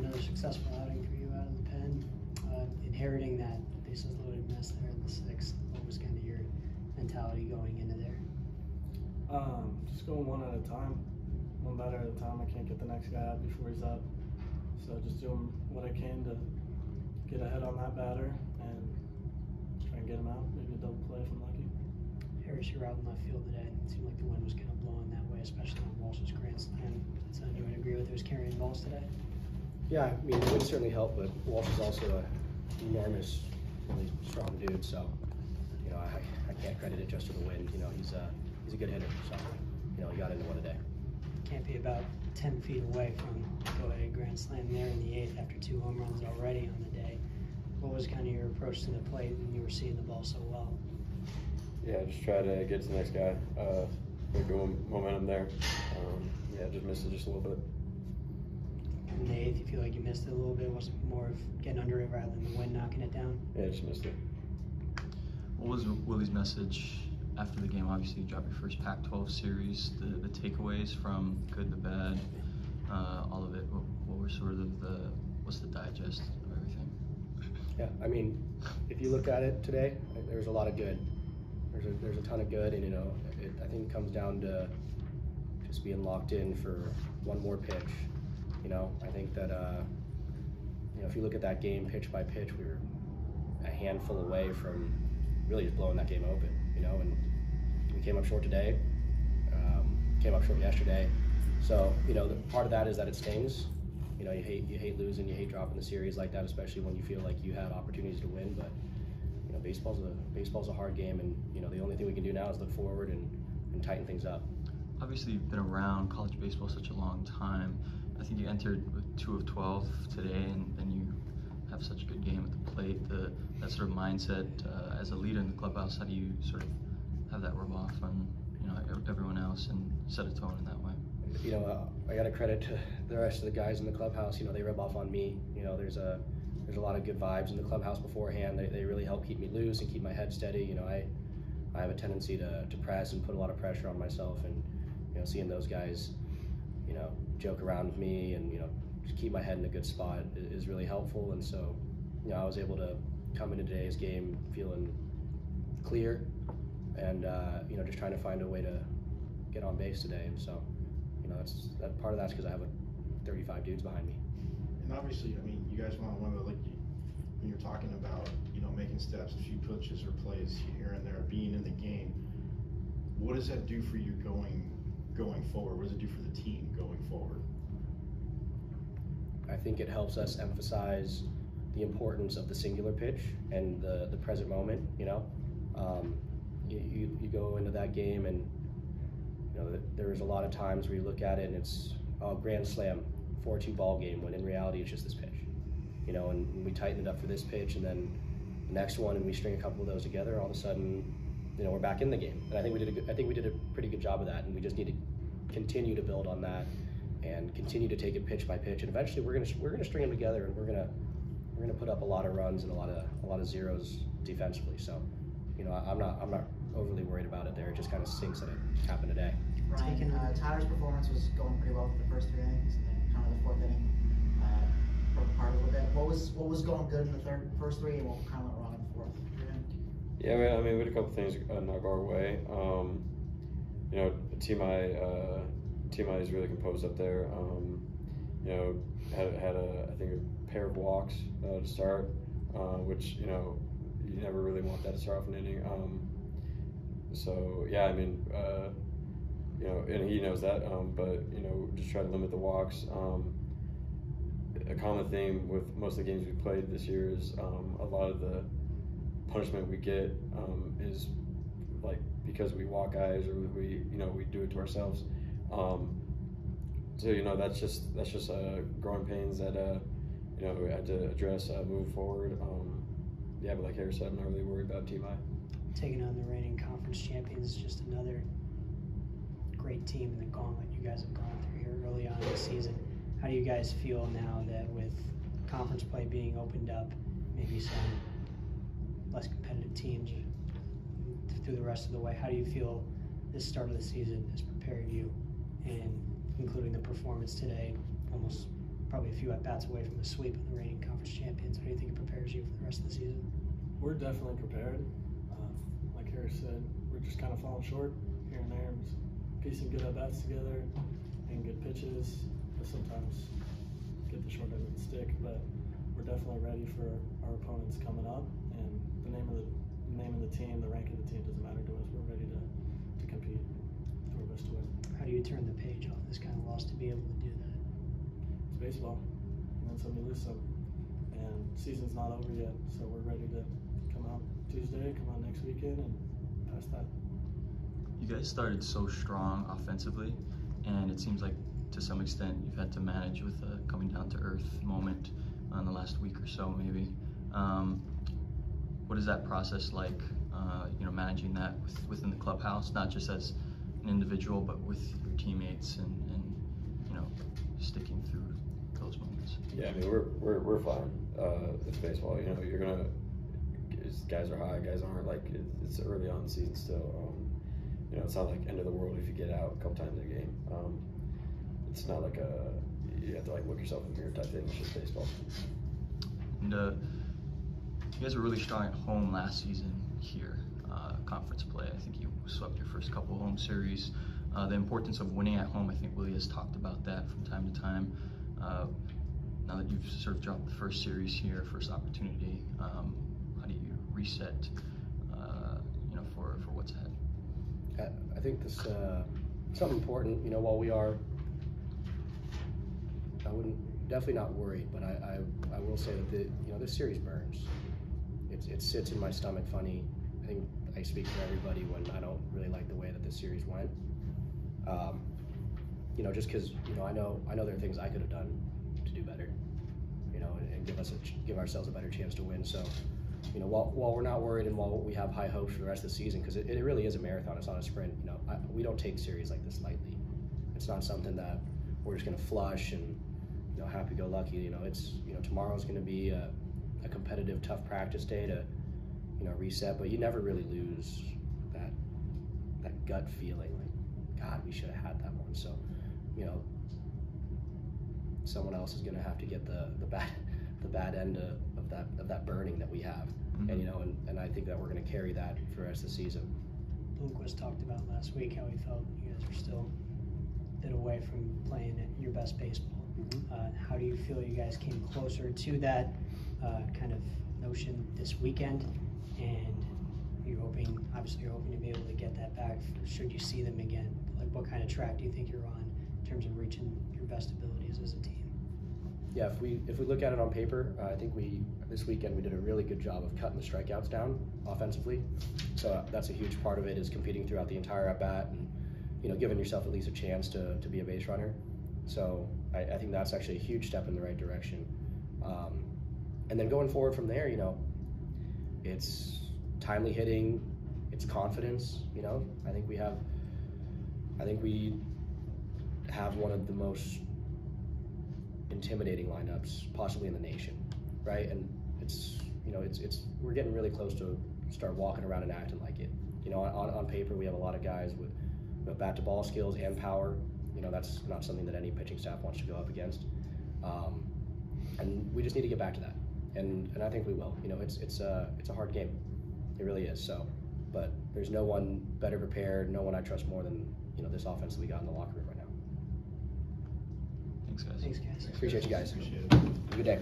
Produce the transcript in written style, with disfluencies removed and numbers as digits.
another successful outing for you out of the pen. Inheriting that bases loaded mess there in the sixth, what was kind of your mentality going into there? Just going one at a time, one batter at a time. I can't get the next guy out before he's up. So just doing what I can to get ahead on that batter and try and get him out, maybe a double play if I'm lucky. Harris, you're out in left field today. It seemed like the wind was kind of blowing that way, especially on Walsh's grand slam. So you would agree with those carrying balls today? Yeah, I mean, it would certainly help, but Walsh is also an enormous, really strong dude, so, you know, I can't credit it just to the wind. You know, he's a good hitter, so, you know, he got into one a day. Can't be about 10 feet away from go-ahead grand slam there in the eighth after 2 home runs already on the day. What was kind of your approach to the plate when you were seeing the ball so well? Yeah, just try to get to the next guy. Good momentum there. Yeah, just missed it just a little bit. In the eighth, you feel like you missed it a little bit? Was it more of getting under it rather than the wind knocking it down? Yeah, just missed it. What was Willie's message after the game? Obviously, you dropped your first Pac-12 series. The takeaways from good to bad, all of it. What were sort of what's the digest of everything? Yeah, I mean, if you look at it today, there's a lot of good. There's a ton of good, and you know, I think it comes down to just being locked in for one more pitch. You know, I think that you know, if you look at that game pitch by pitch, we were a handful away from really just blowing that game open. You know, and we came up short today, came up short yesterday. So you know, part of that is that it stings. You know, you hate losing, you hate dropping the series like that, especially when you feel like you had opportunities to win. But you know, baseball's a hard game, and you know, the only thing we can do now is look forward and tighten things up. Obviously, you've been around college baseball such a long time. I think you entered with 2 of 12 today, and then you have such a good game at the plate. That sort of mindset as a leader in the clubhouse, how do you sort of have that rub off on, you know, everyone else and set a tone in that way? You know, I got to credit to the rest of the guys in the clubhouse. You know, they rub off on me. You know, there's a lot of good vibes in the clubhouse beforehand. They really help keep me loose and keep my head steady. You know, I have a tendency to press and put a lot of pressure on myself, and you know, seeing those guys, you know, joke around with me and, you know, just keep my head in a good spot is really helpful. And so, you know, I was able to come into today's game feeling clear and, you know, just trying to find a way to get on base today. And so, you know, part of that's because I have 35 dudes behind me. And obviously, I mean, you guys want to like when you're talking about, you know, making steps, a few pitches or plays here and there, being in the game, what does that do for you going forward? What does it do for the team going forward? I think it helps us emphasize the importance of the singular pitch and the present moment. You know, you go into that game, and you know, there's a lot of times where you look at it and it's a grand slam, 4-2 ball game, when in reality it's just this pitch. You know, and we tighten it up for this pitch, and then the next one, and we string a couple of those together. All of a sudden, you know, we're back in the game, and I think we did a pretty good job of that, and we just need to continue to build on that and continue to take it pitch by pitch, and eventually we're gonna string them together, and we're gonna put up a lot of runs and a lot of zeros defensively. So, you know, I'm not overly worried about it there. It just kind of stinks that it happened today. Ryan, Tyler's performance was going pretty well for the first 3 innings, and then kind of the 4th inning broke apart a little bit. What was going good in the first 3, and what kind of went wrong in the 4th? Yeah, I mean, we had a couple things knock our way. You know, Team I is really composed up there. You know, had I think a pair of walks to start, which, you know, you never really want that to start off an inning. So yeah, I mean, you know, and he knows that. But you know, just try to limit the walks. A common theme with most of the games we played this year is a lot of the punishment we get is like because we walk guys or we do it to ourselves. So you know, that's just growing pains that you know, we had to address moving forward. Yeah, but like Harry said, I'm not really worried about Team I. Taking on the reigning conference champions is just another great team in the gauntlet you guys have gone through here early on in the season. How do you guys feel now that with conference play being opened up, maybe some less competitive teams through the rest of the way, how do you feel this start of the season has prepared you, and including the performance today, almost probably a few at-bats away from a sweep of the reigning conference champions. How do you think it prepares you for the rest of the season? We're definitely prepared. Like Harris said, we're just kind of falling short here and there, and piecing good at-bats together and good pitches. But sometimes get the short end of the stick, but we're definitely ready for our opponents coming up. And the name of the team, the rank of the team doesn't matter to us. We're ready to compete, do our best to win. How do you turn the page off this kind of loss to be able to do that? It's baseball. You win some, you lose some. And season's not over yet, so we're ready to come out Tuesday, come out next weekend, and pass that. You guys started so strong offensively, and it seems like to some extent you've had to manage with a coming down to earth moment in the last week or so, maybe. What is that process like? Managing that within the clubhouse, not just as an individual, but with your teammates, and sticking through those moments. Yeah, I mean we're fine. It's baseball. You're gonna. Guys are high, guys aren't. Like it's early on in the season still. It's not like end of the world if you get out a couple times in a game. It's not like you have to like look yourself in the mirror type thing. It's just baseball. And you guys were really strong at home last season here, conference play. I think you swept your first couple home series. The importance of winning at home, I think Willie has talked about that from time to time. Now that you've sort of dropped the first series here, first opportunity, how do you reset, for what's ahead? I think this something important. While we are, I wouldn't definitely not worried, but I will say that this series burns. It sits in my stomach funny. I think I speak for everybody when I don't really like the way that this series went. Just because I know there are things I could have done to do better, and give ourselves a better chance to win. So, while we're not worried and while we have high hopes for the rest of the season, because it really is a marathon, it's not a sprint. We don't take series like this lightly. It's not something that we're just going to flush and happy-go-lucky. Tomorrow's going to be a competitive, tough practice day to reset, but you never really lose that gut feeling like, God, we should have had that one. So, someone else is going to have to get the bad end of that burning that we have. Mm-hmm. And I think that we're going to carry that for the rest of the season. Lundqvist talked about last week how he felt you guys were still a bit away from playing at your best baseball. How do you feel you guys came closer to that kind of notion this weekend? And you're hoping to be able to get that back should you see them again. Like, what kind of track do you think you're on in terms of reaching your best abilities as a team? Yeah, if we look at it on paper, I think this weekend we did a really good job of cutting the strikeouts down offensively. So that's a huge part of it, is competing throughout the entire at bat and giving yourself at least a chance to be a base runner. So I think that's actually a huge step in the right direction. And then going forward from there, it's timely hitting, it's confidence. I think we have one of the most intimidating lineups possibly in the nation, right? And it's we're getting really close to start walking around and acting like it. On paper we have a lot of guys with bat to ball skills and power. That's not something that any pitching staff wants to go up against. And we just need to get back to that. And I think we will. It's a hard game. It really is. So, but there's no one better prepared, no one I trust more than this offense that we got in the locker room right now. Thanks, guys. Thanks, guys. Appreciate you guys. Appreciate it. Have a good day.